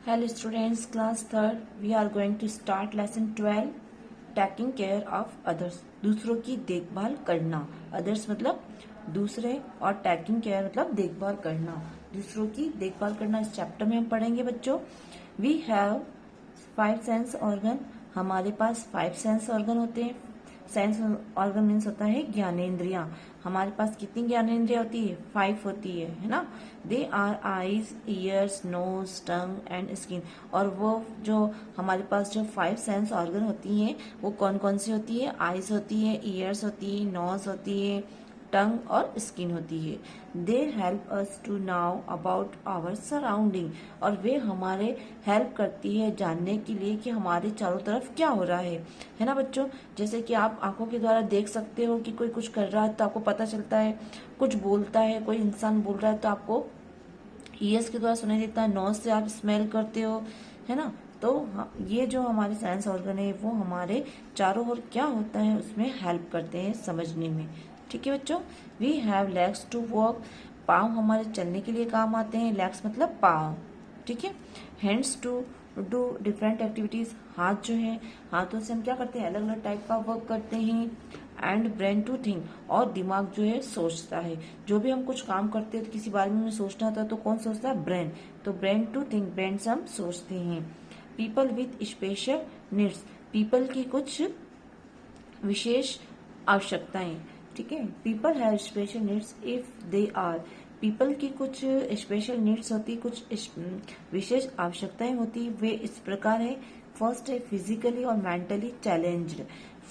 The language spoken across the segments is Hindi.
Hello students, class third. We are going to start lesson 12. Taking care of others. दूसरों की देखभाल करना. Others मतलब दूसरे और taking care मतलब देखभाल करना. दूसरों की देखभाल करना इस चैप्टर में हम पढ़ेंगे बच्चों. We have 5 sense organ. हमारे पास 5 sense organ होते हैं. सेंस ऑर्गन मीन्स होता है ज्ञानेंद्रियां. हमारे पास कितनी ज्ञानेंद्रियां होती है? 5 होती है ना. They are eyes, ears, nose, tongue and skin. और वो जो हमारे पास जो 5 सेंस ऑर्गन होती हैं वो कौन कौन सी होती है? आईज होती है, ईयर्स होती है, नोज होती है, टंग और स्किन होती है. They help us to know about our surrounding. और वे हमारे हेल्प करती है जानने के लिए कि हमारे चारों तरफ क्या हो रहा है ना बच्चों. जैसे कि आप आंखों के द्वारा देख सकते हो कि कोई कुछ कर रहा है तो आपको पता चलता है. कुछ बोलता है, कोई इंसान बोल रहा है तो आपको ईयर्स के द्वारा सुनाई देता है. नोज से आप स्मेल करते हो, है ना. तो ये जो हमारे सेंस ऑर्गन है वो हमारे चारों ओर क्या होता है उसमें हेल्प करते हैं समझने में. ठीक है बच्चों. We have legs to walk. पाँव हमारे चलने के लिए काम आते हैं. लेग्स मतलब पाँव. ठीक है. Hands to do different activities. हाथ जो है, हाथों से हम क्या करते हैं? अलग अलग टाइप का वर्क करते हैं. And brain to think. और दिमाग जो है सोचता है. जो भी हम कुछ काम करते हैं तो किसी बारे में हमें सोचना होता है तो कौन सोचता है? ब्रेन. तो ब्रेन टू थिंक, ब्रेन से हम सोचते हैं. People with special needs. People की कुछ विशेष आवश्यकताएं. ठीक है. People have special needs if they are. People की कुछ स्पेशल नीड्स होती, कुछ विशेष आवश्यकताएं होती. वे इस प्रकार है. फर्स्ट है फिजिकली और मेंटली चैलेंज्ड.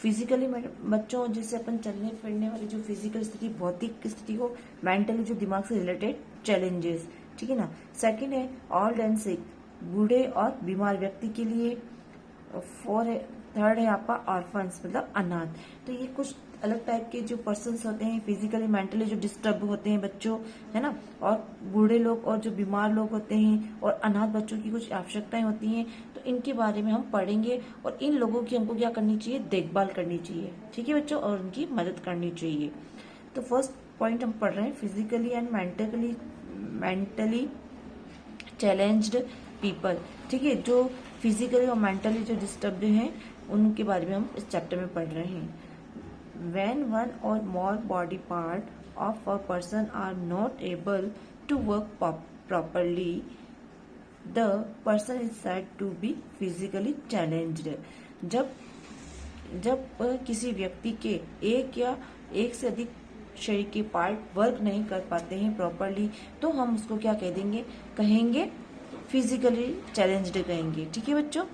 फिजिकली बच्चों जैसे अपन चलने फिरने वाली जो फिजिकल स्थिति, भौतिक स्थिति को, मेंटली जो दिमाग से रिलेटेड चैलेंजेस. ठीक है ना. सेकंड है ओल्ड एंड सिक. बूढ़े और बीमार व्यक्ति के लिए. थर्ड है आपका ऑर्फन्स मतलब अनाथ. तो ये कुछ अलग टाइप के जो पर्सन्स होते हैं फिजिकली मेंटली जो डिस्टर्ब होते हैं बच्चों, है ना. और बूढ़े लोग और जो बीमार लोग होते हैं और अनाथ बच्चों की कुछ आवश्यकताएं होती हैं. तो इनके बारे में हम पढ़ेंगे और इन लोगों की हमको क्या करनी चाहिए? देखभाल करनी चाहिए. ठीक है बच्चों. और उनकी मदद करनी चाहिए. तो फर्स्ट पॉइंट हम पढ़ रहे हैं physically and mentally challenged people. ठीक है. जो फिजिकली और मेंटली जो डिस्टर्ब्ड हैं उनके बारे में हम इस चैप्टर में पढ़ रहे हैं. When one or more body part of a person are not able to work properly, the person is said to be physically challenged. जब जब किसी व्यक्ति के एक या एक से अधिक शरीर के पार्ट वर्क नहीं कर पाते हैं प्रॉपरली तो हम उसको क्या कह देंगे? कहेंगे फिजिकली चैलेंज्ड कहेंगे. ठीक है बच्चों.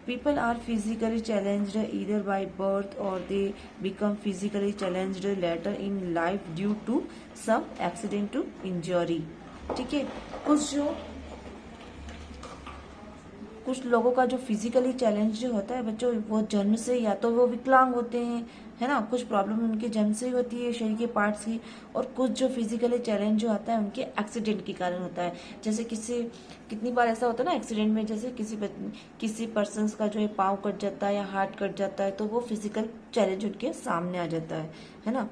People are physically challenged either by birth or they become physically challenged later in life due to some accident to injury. ठीक है. कुछ लोगों का जो फिजिकली चैलेंज होता है बच्चों वो जन्म से या तो वो विकलांग होते हैं, है ना. कुछ प्रॉब्लम उनके जन्म से ही होती है शरीर के पार्ट्स की. और कुछ जो फिजिकली चैलेंज जो आता है उनके एक्सीडेंट के कारण होता है. जैसे कितनी बार ऐसा होता है ना एक्सीडेंट में, जैसे किसी पर्सन का जो है पाँव कट जाता है या हाथ कट जाता है तो वो फिजिकल चैलेंज उनके सामने आ जाता है ना.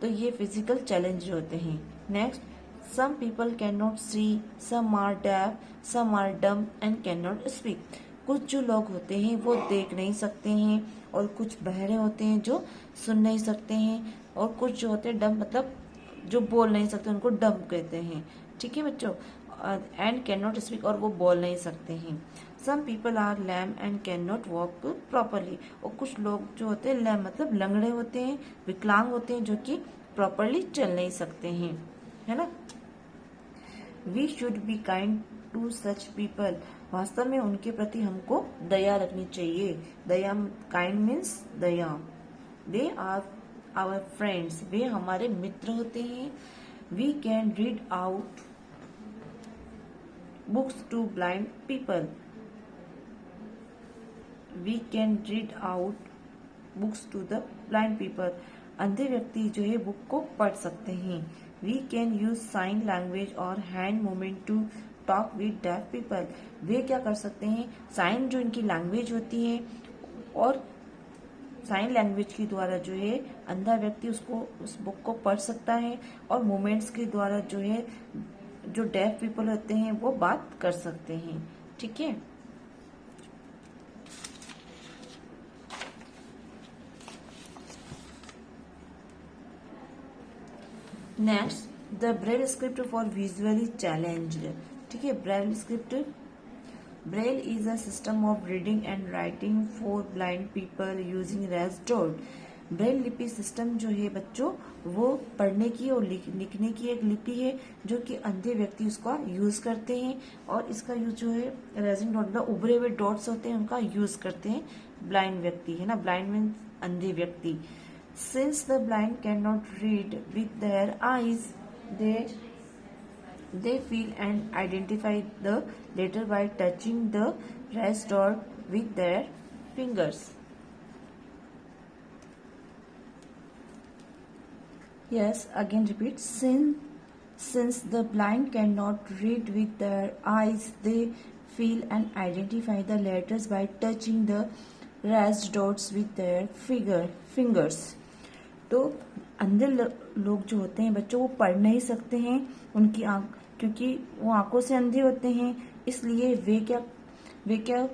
तो ये फिजिकल चैलेंज होते हैं. Next, some people cannot see, some are deaf, some are dumb and cannot speak. कुछ जो लोग होते हैं वो देख नहीं सकते हैं और कुछ बहरे होते हैं जो सुन नहीं सकते हैं और कुछ जो होते हैं डम मतलब जो बोल नहीं सकते उनको डम कहते हैं. ठीक है बच्चों. एंड कैन नॉट स्पीक और वो बोल नहीं सकते हैं. Some people are lame and can not walk properly. और कुछ लोग जो होते हैं लैम मतलब लंगड़े होते हैं, विकलांग होते हैं जो कि प्रॉपरली चल नहीं सकते हैं, है ना. We should be kind to such people. वास्तव में उनके प्रति हमको दया रखनी चाहिए. दया, काइंड मीन्स दया. They are our friends. वे हमारे मित्र होते हैं. We can read out books to blind people. We can read out books to the blind people. अंधे व्यक्ति जो है बुक को पढ़ सकते हैं. We can use sign language और hand movement to talk with def people. वे क्या कर सकते हैं? साइन जो इनकी लैंग्वेज होती है और साइन लैंग्वेज के द्वारा जो है अंधा व्यक्ति उस बुक को पढ़ सकता है और मूवमेंट्स के द्वारा जो है जो डेफ पीपल होते हैं वो बात कर सकते हैं. ठीक है। Next the Braille script for visually challenged. ठीक है, braille script, braille is a system of reading and writing for blind people using raised dot. ब्रेल लिपि सिस्टम जो है बच्चों, वो पढ़ने की और लिखने की एक लिपि है जो कि अंधे व्यक्ति उसका यूज करते हैं, और इसका यूज जो है रेजिंग डॉट, उभरे हुए डॉट्स होते हैं उनका यूज करते हैं ब्लाइंड व्यक्ति, है ना, ब्लाइंड मीन्स अंधे व्यक्ति। Since the blind cannot read with their eyes, they feel and identify the letter by touching the raised dot with their fingers. Yes, again repeat. Since the blind cannot read with their eyes, they feel and identify the letters by touching the raised dots with their fingers. तो अंधे लोग जो होते हैं बच्चों, वो पढ़ नहीं सकते हैं, उनकी आंख, क्योंकि वो आंखों से अंधे होते हैं, इसलिए वे क्या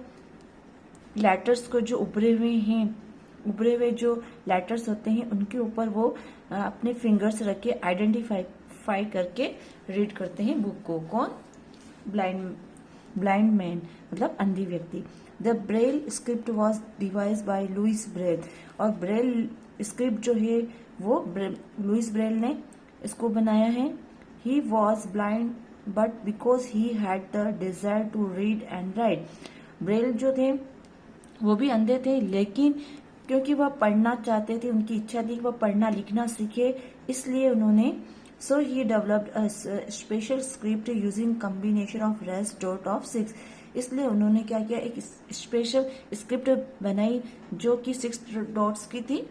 लेटर्स को जो उभरे हुए जो लेटर्स होते हैं उनके ऊपर वो अपने फिंगर्स रख के आइडेंटिफाई करके रीड करते हैं बुक को। कौन? ब्लाइंड मैन, मतलब अंधी व्यक्ति। The Braille script was devised by Louis Braille. और ब्रेल स्क्रिप्ट जो है वो लुइस ब्रेल ने इसको बनाया है। He was blind but because he had the desire to read and write. Braille जो थे वो भी अंधे थे, लेकिन क्योंकि वह पढ़ना चाहते थे, उनकी इच्छा थी कि वह पढ़ना लिखना सीखे, इसलिए उन्होंने so he developed a special script using combination of rest dot of 6। इसलिए उन्होंने क्या किया, एक स्पेशल स्क्रिप्ट बनाई जो कि 6 डॉट्स की थी।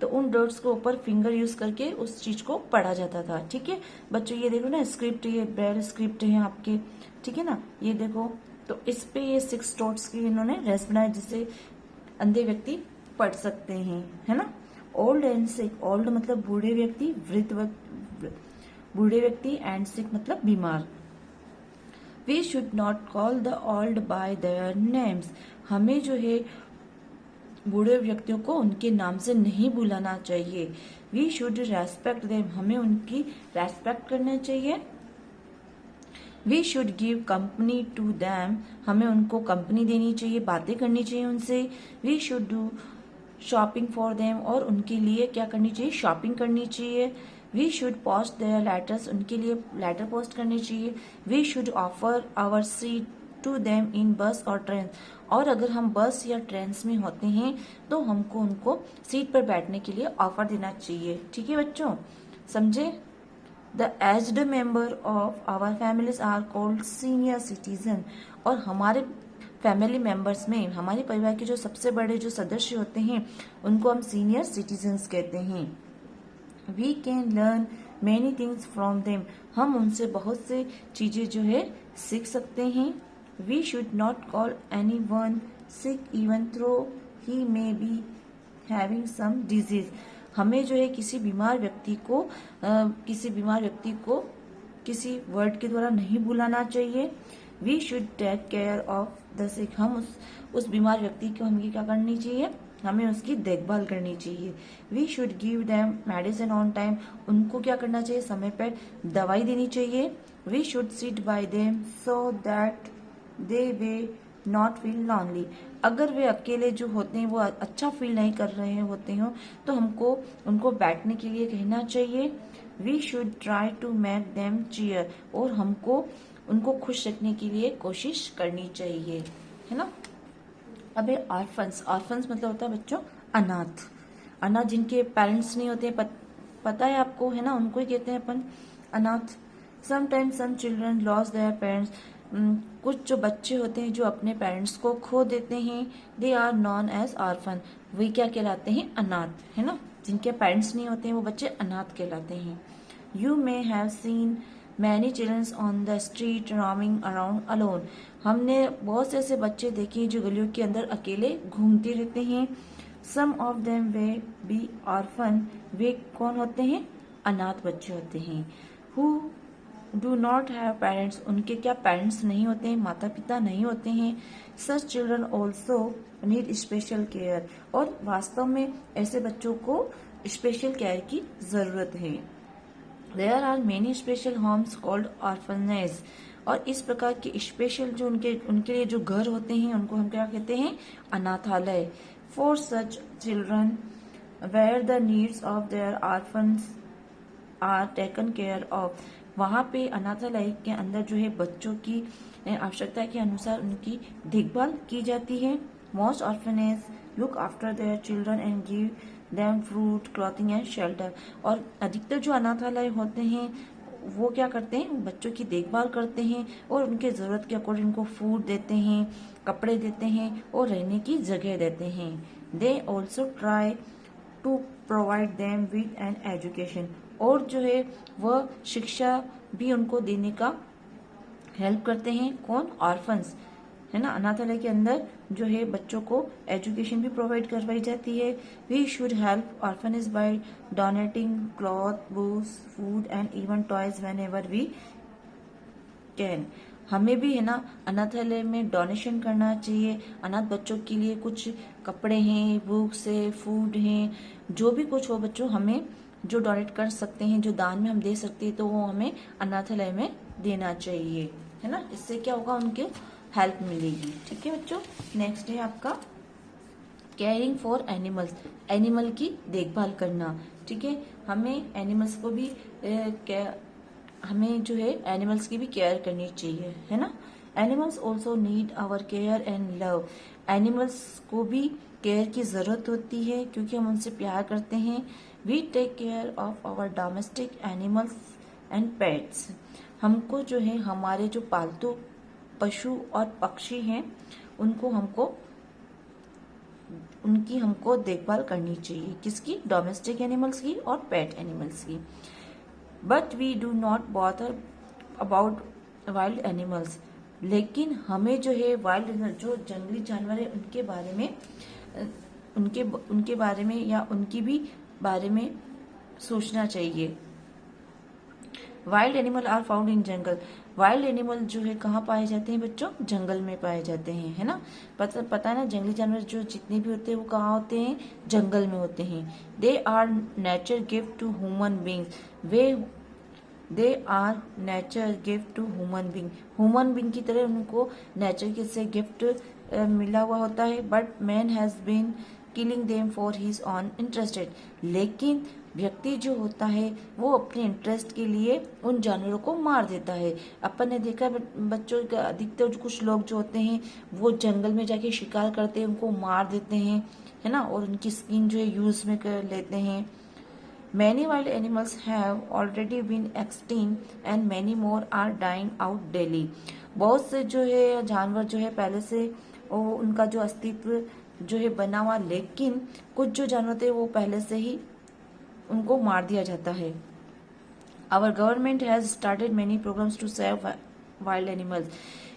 तो उन डॉट्स को ऊपर फिंगर यूज करके उस चीज को पढ़ा जाता था। ठीक है बच्चों, ये देखो ना स्क्रिप्ट, ये ब्रेल स्क्रिप्ट है आपके, ठीक है ना, ये देखो। तो इस पे ये 6 डॉट्स की इन्होंने रेस्ट बनाया जिससे अंधे व्यक्ति पढ़ सकते हैं, है ना। ओल्ड एंड सिक, ओल्ड मतलब बूढ़े व्यक्ति, बूढ़े व्यक्ति, एंड सिक मतलब बीमार। We should not call the old by their names. हमें जो है बूढ़े व्यक्तियों को उनके नाम से नहीं बुलाना चाहिए। वी शुड रेस्पेक्ट देम, हमें उनकी रेस्पेक्ट करना चाहिए। We should give company to them, हमें उनको कंपनी देनी चाहिए, बातें करनी चाहिए उनसे। We should do shopping for them, और उनके लिए क्या करनी चाहिए, शॉपिंग करनी चाहिए। We should post their letters, उनके लिए लेटर पोस्ट करनी चाहिए। We should offer our seat to them in bus और ट्रेन, और अगर हम बस या ट्रेन में होते हैं तो हमको उनको सीट पर बैठने के लिए ऑफर देना चाहिए। ठीक है बच्चों, समझे। The aged member of our families are called senior citizen, और हमारे फैमिली मेंबर्स में, हमारे परिवार के जो सबसे बड़े जो सदस्य होते हैं उनको हम सीनियर सिटीजन्स कहते हैं। We can learn many things from them, हम उनसे बहुत से चीजें जो है सीख सकते हैं। We should not call any one sick even through he may be having some disease, हमें जो है किसी बीमार व्यक्ति को किसी वर्ड के द्वारा नहीं बुलाना चाहिए। We should take care of the sick, हम उस बीमार व्यक्ति को हमें क्या करनी चाहिए, हमें उसकी देखभाल करनी चाहिए। We should give them medicine on time, उनको क्या करना चाहिए, समय पर दवाई देनी चाहिए। We should sit by them so that they way not feel lonely, अगर वे अकेले जो होते हैं वो अच्छा फील नहीं कर रहे होते हो तो हमको उनको बैठने के लिए कहना चाहिए। We should try to make them cheer, और हमको उनको खुश रखने के लिए कोशिश करनी चाहिए, है ना। अब ऑर्फन्स, ऑर्फन्स मतलब होता है बच्चों अनाथ, अनाथ जिनके पेरेंट्स नहीं होते, पता है आपको, है ना, उनको ही कहते हैं अपन अनाथ। Sometimes some children lose their parents, कुछ जो बच्चे होते हैं जो अपने पेरेंट्स को खो देते हैं, they are known as orphan, वे क्या कहलाते हैं, अनाथ, है ना, जिनके पेरेंट्स नहीं होते हैं वो बच्चे अनाथ कहलाते हैं। You may have seen many childrens on the street roaming around alone, हमने बहुत से ऐसे बच्चे देखे जो गलियों के अंदर अकेले घूमते रहते हैं। Some of them may be orphan, वे कौन होते हैं, अनाथ बच्चे होते हैं। Who do not have parents, उनके क्या पेरेंट्स नहीं होते हैं, माता पिता नहीं होते हैं। Such children also need special care, और वास्तव में ऐसे बच्चों को स्पेशल केयर की जरूरत है। There are many special homes called orphanage, और इस प्रकार के स्पेशल जो उनके लिए जो घर होते हैं उनको हम क्या कहते हैं, अनाथालय। For such children where the needs of their orphans are taken care of, वहाँ पे अनाथालय के अंदर जो है बच्चों की आवश्यकता के अनुसार उनकी देखभाल की जाती है। Most orphanage look after their children and give them fruit clothing and shelter, और अधिकतर जो अनाथालय होते हैं वो क्या करते हैं, बच्चों की देखभाल करते हैं और उनके जरूरत के अकॉर्डिंग उनको फूड देते हैं, कपड़े देते हैं और रहने की जगह देते हैं। They also try to provide them with an education, और जो है वह शिक्षा भी उनको देने का हेल्प करते हैं। कौन, ऑर्फन्स, है ना। अनाथालय के अंदर जो है बच्चों को एजुकेशन भी प्रोवाइड करवाई जाती है। We should help orphanage by donating cloth, books, food and even toys whenever we can, हमें भी है ना अनाथालय में डोनेशन करना चाहिए। अनाथ बच्चों के लिए कुछ कपड़े हैं, बुक्स है, फूड हैं, जो भी कुछ हो बच्चों हमें जो डोनेट कर सकते हैं, जो दान में हम दे सकते हैं, तो वो हमें अनाथालय में देना चाहिए, है ना। इससे क्या होगा, उनके हेल्प मिलेगी। ठीक है बच्चों, नेक्स्ट है आपका केयरिंग फॉर एनिमल्स, एनिमल की देखभाल करना। ठीक है, हमें एनिमल्स को भी हमें जो है एनिमल्स की भी केयर करनी चाहिए, है ना। Animals also need our care and love, animals को भी केयर की जरूरत होती है क्योंकि हम उनसे प्यार करते हैं। We take care of our domestic animals and pets, हमको जो है हमारे जो पालतू पशु और पक्षी हैं उनकी हमको देखभाल करनी चाहिए। किसकी, डोमेस्टिक एनिमल्स की और पेट एनिमल्स की। But we do not bother about wild animals, लेकिन हमें जो है वाइल्ड जो जंगली जानवर है उनके बारे में या उनकी भी बारे में सोचना चाहिए। Wild animal are found in jungle, wild animal जो है कहाँ पाए जाते हैं बच्चों, जंगल में पाए जाते हैं, है ना। पता है ना, जंगली जानवर जो जितने भी होते हैं वो कहाँ होते हैं, जंगल में होते हैं। They are nature gift to human beings, they are nature gift to human being की तरह उनको नेचर के से गिफ्ट मिला हुआ होता है। But man has been killing them for his own interested, लेकिन व्यक्ति जो होता है वो अपने इंटरेस्ट के लिए उन जानवरों को मार देता है। अपन ने देखा बच्चों का अधिकतर कुछ लोग जो होते हैं वो जंगल में जाके शिकार करते हैं, उनको मार देते हैं, है ना, और उनकी स्किन जो है यूज में कर लेते हैं। Many wild animals have already been extinct and many more are dying out daily. बहुत से जो है जानवर जो है पहले से उनका जो अस्तित्व जो है बना हुआ, लेकिन कुछ जो जानवर थे वो पहले से ही उनको मार दिया जाता है। Our government has started many programs to save wild animals.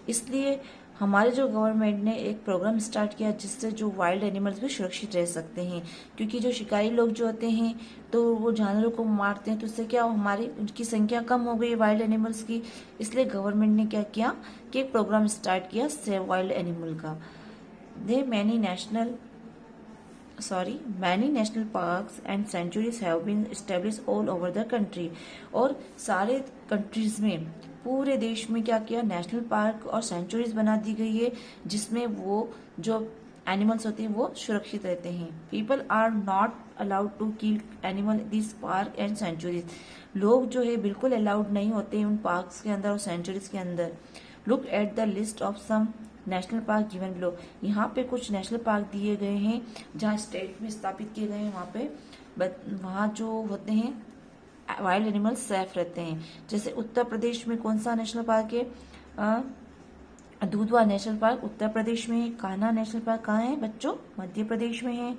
इसलिए हमारे जो गवर्नमेंट ने एक प्रोग्राम स्टार्ट किया जिससे जो वाइल्ड एनिमल्स भी सुरक्षित रह सकते हैं, क्योंकि जो शिकारी लोग जो होते हैं तो वो जानवरों को मारते हैं, तो उससे क्या हमारी उनकी संख्या कम हो गई वाइल्ड एनिमल्स की। इसलिए गवर्नमेंट ने क्या किया कि एक प्रोग्राम स्टार्ट किया सेव वाइल्ड एनिमल का। दे many national parks and sanctuaries have been established all over the country, और सारे कंट्रीज में पूरे देश में क्या किया, नेशनल पार्क और सेंचुरीज बना दी गई है जिसमें वो जो एनिमल्स होते हैं वो सुरक्षित रहते हैं। People are not allowed to kill animal this park and sanctuaries, लोग जो है बिल्कुल अलाउड नहीं होते उन पार्क्स के अंदर और सेंचुरीज के अंदर। Look at the list of some national park given below, यहाँ पे कुछ नेशनल पार्क दिए गए हैं जहाँ स्टेट में स्थापित किए गए हैं, वहाँ जो होते हैं वाइल्ड एनिमल्स सेफ रहते हैं। जैसे उत्तर प्रदेश में कौन सा नेशनल पार्क है, दुधवा नेशनल पार्क उत्तर प्रदेश में है। कान्हा नेशनल पार्क कहाँ है बच्चों, मध्य प्रदेश में है।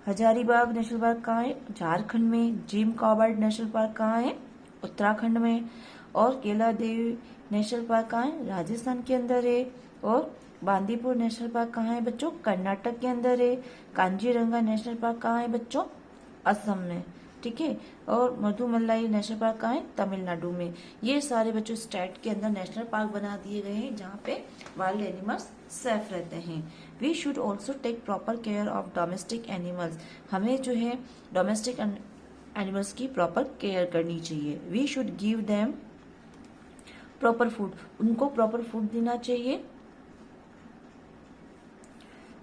हजारीबाग नेशनल पार्क कहाँ है, झारखंड में। जिम कॉर्बेट नेशनल पार्क कहाँ है, उत्तराखंड में। और केला देवी नेशनल पार्क कहाँ है, राजस्थान के अंदर है। और बांदीपुर नेशनल पार्क कहाँ है बच्चों, कर्नाटक के अंदर है। कांजीरंगा नेशनल पार्क कहाँ है बच्चों, असम में। ठीक है। और मधुमलाई नेशनल पार्क कहाँ है? तमिलनाडु में। ये सारे बच्चों स्टेट के अंदर नेशनल पार्क बना दिए गए हैं जहाँ पे वाइल्ड एनिमल्स सेफ रहते हैं। We should also take proper care of domestic animals. हमें जो है डोमेस्टिक एनिमल्स की प्रॉपर केयर करनी चाहिए। We should give them proper food. उनको प्रॉपर फूड देना चाहिए।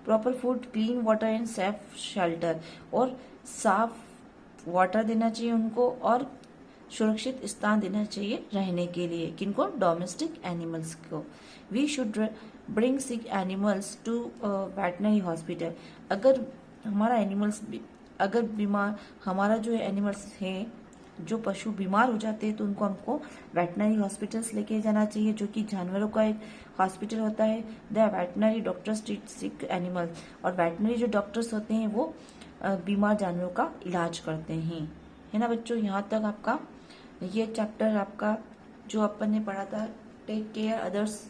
Proper food, clean water and safe shelter. और साफ वाटर देना चाहिए उनको और सुरक्षित स्थान देना चाहिए रहने के लिए। किनको? डोमेस्टिक एनिमल्स को। We should bring sick animals to veterinary hospital. अगर हमारा एनिमल्स अगर बीमार हमारा जो एनिमल्स है, जो पशु बीमार हो जाते हैं तो उनको हमको वेटनरी हॉस्पिटल्स लेके जाना चाहिए, जो कि जानवरों का एक हॉस्पिटल होता है। The veterinary doctors treat sick animals. और वेटनरी जो डॉक्टर्स होते हैं वो बीमार जानवरों का इलाज करते हैं। है ना बच्चों, यहाँ तक आपका ये चैप्टर आपका जो अपन ने पढ़ा था, टेक केयर अदर्स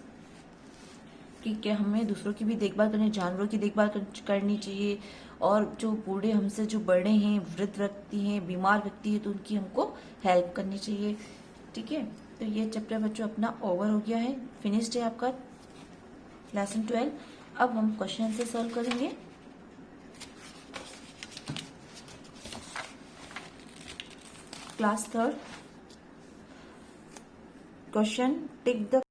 की, क्या हमें दूसरों की भी देखभाल करनी, जानवरों की देखभाल करनी चाहिए। और जो बूढ़े हमसे जो बड़े हैं, वृद्ध व्यक्ति हैं, बीमार व्यक्ति है, तो उनकी हमको हेल्प करनी चाहिए। ठीक है, तो ये चैप्टर बच्चों अपना ओवर हो गया है, फिनिश्ड है आपका लेसन 12। अब हम क्वेश्चन से सॉल्व करेंगे। Class 3 question, tick the